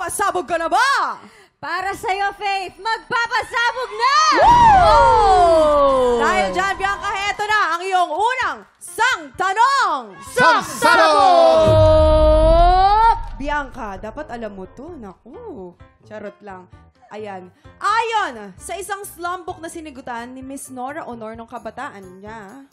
Magpapasabog ka na ba? Para sa'yo, Faith, magpapasabog na! Dahil dyan, Bianca, heto na ang iyong unang sang tanong! Sabog! Bianca, dapat alam mo to. Naku, charot lang. Ayan. Ayon sa isang slumbook na sinigutan ni Miss Nora Honor nung kabataan niya,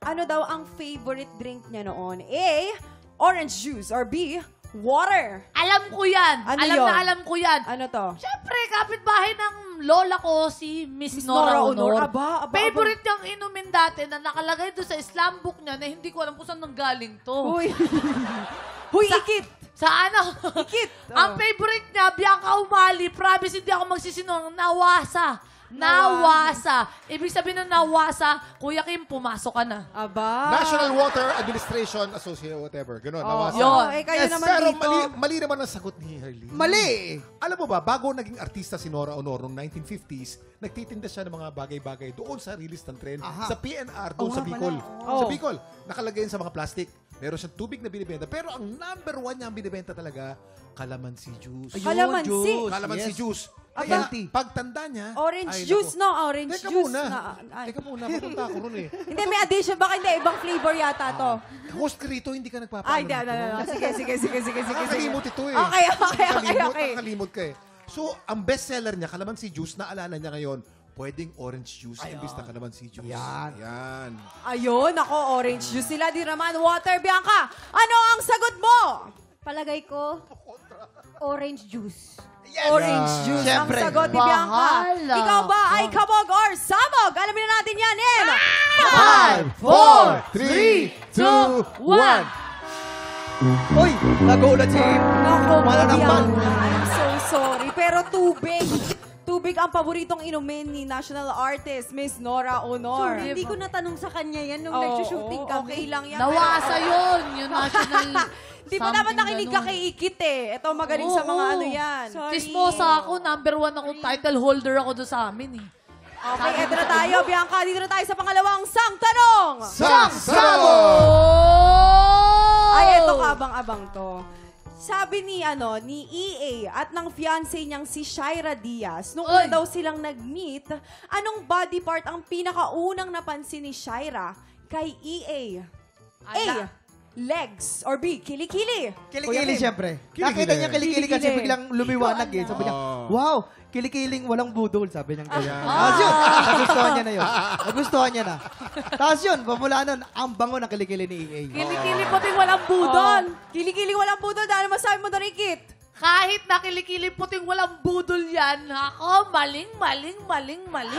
ano daw ang favorite drink niya noon? A, orange juice, or B, water. Alam ko yan. Ano alam yun? na alam ko yan. Ano to? Siyempre, kapitbahay ng lola ko, si Miss Nora Honor. Aba. Favorite niyang inumin dati na nakalagay doon sa Islam book niya na hindi ko alam kung saan nanggaling to. Uy. Huy, ikit. Sa ano? Ikit. Ang favorite niya, Bianca Umali. Promise, hindi ako magsisinungaling. Nawasa. Ibig sabihin ng nawasa, Kuya Kim, pumasok ka na. Aba. National Water Administration Association, whatever. Ganun, nawasa. Yun. Kayo naman pero dito. mali naman ang sagot ni Harley. Mali! Alam mo ba, bago naging artista si Nora Honor noong 1950s, nagtitinda siya ng mga bagay-bagay doon sa release ng tren, sa PNR, doon sa Bicol. Sa Bicol, nakalagay yun sa mga plastic. Meron siyang tubig na binibenta. Pero ang number one niya ang binibenta talaga, calamansi juice. Calamansi. Calamansi Yes. juice. Aba. Kaya, pagtanda niya, Orange ay, juice, naku. no? Orange Teka juice. muna. Ay. Teka muna, papunta ako ron eh. Hindi, may addition. Baka hindi, ibang flavor yata to. Host ka rito, hindi ka nagpapaalam. Ay, hindi. Sige. Nakakalimot ito eh. Okay. Nakakalimot ka eh. So, ang bestseller niya, calamansi juice, naalala niya ngayon, pwedeng orange juice imbis na calamansi juice. Yan. Ayun, ako, orange juice sila. Di naman, water. Bianca, ano ang sagot mo? Palagay ko, orange juice. Orange juice Siyempre. ang sagot ni Bianca. Bahala. Ikaw ba ay kabog or sabog? Alamin na natin yan in 5, 4, 3, 2, 1. Uy! Nagulat si... Naku, Malanambal. Bianca, I'm so sorry. Pero tubig. Tubig ang paboritong inumin ni national artist, Miss Nora Honor. Hindi ko natanong sa kanya yan nung Oo, nagsushooting kami. okay lang yan. Nawasa yun. Yung national... Di ba dapat nakinig ka ganun. kay Ikit eh. Ito magaling sa mga Oo. ano yan. Chismosa ako. #1 ako. Title holder ako doon sa amin eh. Okay, eto na tayo, Bianca. Dito na tayo sa pangalawang sang tanong. Ay, eto kabang-abang to. Sabi ni EA at ng fiancé niyang si Shaira Diaz, nung una Oy. daw silang nag-meet, anong body part ang pinakaunang napansin ni Shaira kay EA? A, legs, or B, kilikili. Kilikili, siyempre. Kilikili. Nakita niya kilikili kasi Kilikili. biglang lumiwanag eh. Sabi niya, Oh. wow, kilikiling walang budol. Sabi niya ganyan. Tapos yun, nagustuhan niya na yun. Nagustuhan niya na. Tapos yun, pamula nun, ang bango ng kilikili ni EA. Kilikili puting walang budol. Kilikili walang budol. Dahil masabi mo doon, Ikit? Kahit na kilikili puting walang budol yan, ako, mali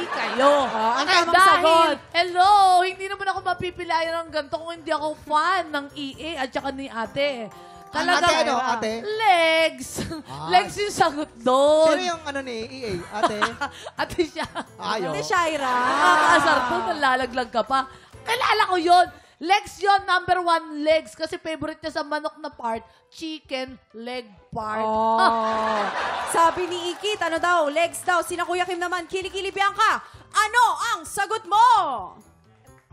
kayo. ang tamang Dahil, sagot. hello, hindi naman ako mapipilayan ng ganito kung hindi ako fan ng EA at saka ni ate. Ate ano, ate? Legs. Ah. Legs yung sagot doon. Sino yung ano ni EA? Ate? Ate siya. Ayo. Ate Shaira. Nakakaasar to, nalalaglag ka pa. Kilala ko yun. Legs yun, #1 legs. Kasi favorite niya sa manok na part, chicken leg part. Oh. Sabi ni Ikit, ano daw, legs daw. Sina Kuya Kim naman, kilikili Bianca. Ano ang sagot mo?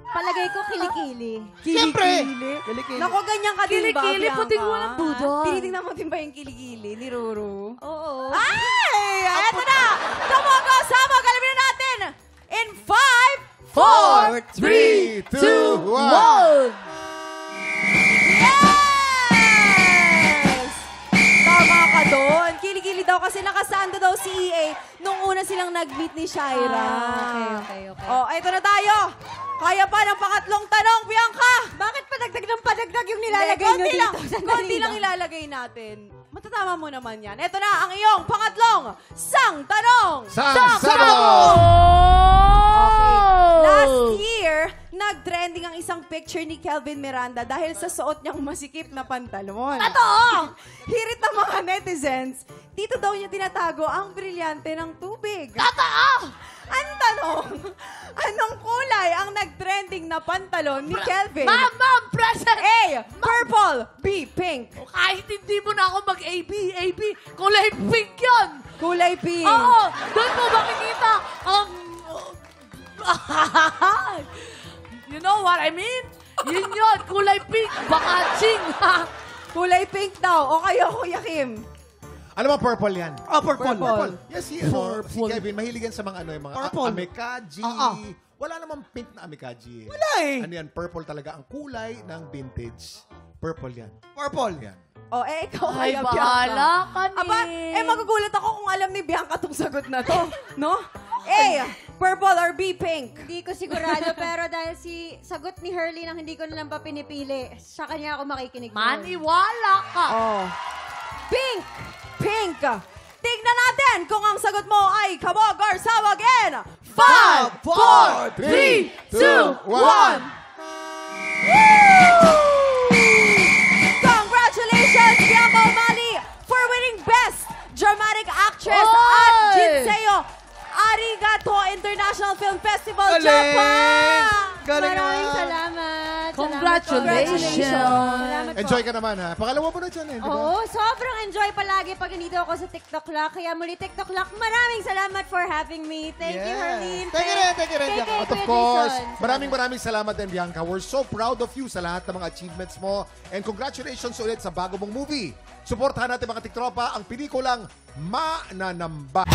Palagay ko kilikili. Siyempre! Kilikili. Kilikili. Naku, ganyan ka din ba, Kilikili, Bianca? puting walang budol. Tinitingnan mo din ba yung kilikili ni Ruru? Oo. Ay! Eto na! Kamogo, sabog! Alamin na natin! In 5, 4, 3, 2, 1. Yes! Tama ka doon. Kilikili daw kasi nakasando daw si EA nung una silang nag-meet ni Shaira. Okay. Oh, eto na tayo. Kaya pa ng pangatlong tanong, Bianca. Bakit padagdag ng padagdag yung nilalagay nyo Konti dito? lang, konti lang ilalagay natin. Matatama mo naman yan. Eto na ang iyong pangatlong sang tanong. Sabog! Okay. Last year, nag-trending ang isang picture ni Kelvin Miranda dahil sa suot niyang masikip na pantalon. Totoo! Hirit ng mga netizens, dito daw niya tinatago ang brilyante ng tubig. Totoo! Ang tanong, anong kulay ang nag-trending na pantalon ni Kelvin? Ma'am, present! A, purple. B, pink. Kahit hindi mo na ako mag-AB, kulay pink yun! Kulay pink. Oo! Doon mo makikita ang... you know what I mean? Yun, kulay pink, baka ching, ha? Kulay pink daw. O kayo, Kuya Kim? Alam mo, purple yan. Purple. Purple. Yes, si Purple. Kevin, mahilig yan sa mga yung mga Purple. amekaji. Wala namang pink na amekaji. Wala eh. Ano yan, purple talaga. Ang kulay ng vintage. Purple yan. Purple. Yan. O, ikaw Ay, kaya, bahala ka ni. Aba, magugulat ako kung alam ni Bianca tong sagot na to. No? A, purple or B, pink? Hindi ko sigurado, pero dahil sagot ni Hurley nang hindi ko na lang pa pinipili, sa kanya ako makikinig. Maniwala ka. Oh. Pink! Pink! Tignan natin kung ang sagot mo ay kabog or sawagin. 5, 4, 3, 2, 1. Congratulations, Bianca Umali, for winning Best Dramatic Actress at Oy! Jinseo Arigato International Film Festival, Galing! Japan! Galing Maraming naman. salamat. Congratulations. Salamat po. Enjoy ka naman, ha? Pangalawa mo na dyan, eh. Di ba? Oo, sobrang enjoy palagi pag nandito ako sa TikTok Lock. Kaya muli TikTok Lock, maraming salamat for having me. Thank you, Herlene. Thank you rin, Bianca. At of course, maraming salamat din, Bianca. We're so proud of you sa lahat ng mga achievements mo. And congratulations ulit sa bago mong movie. Suportahan natin mga tiktropa ang pelikulang Mananamba.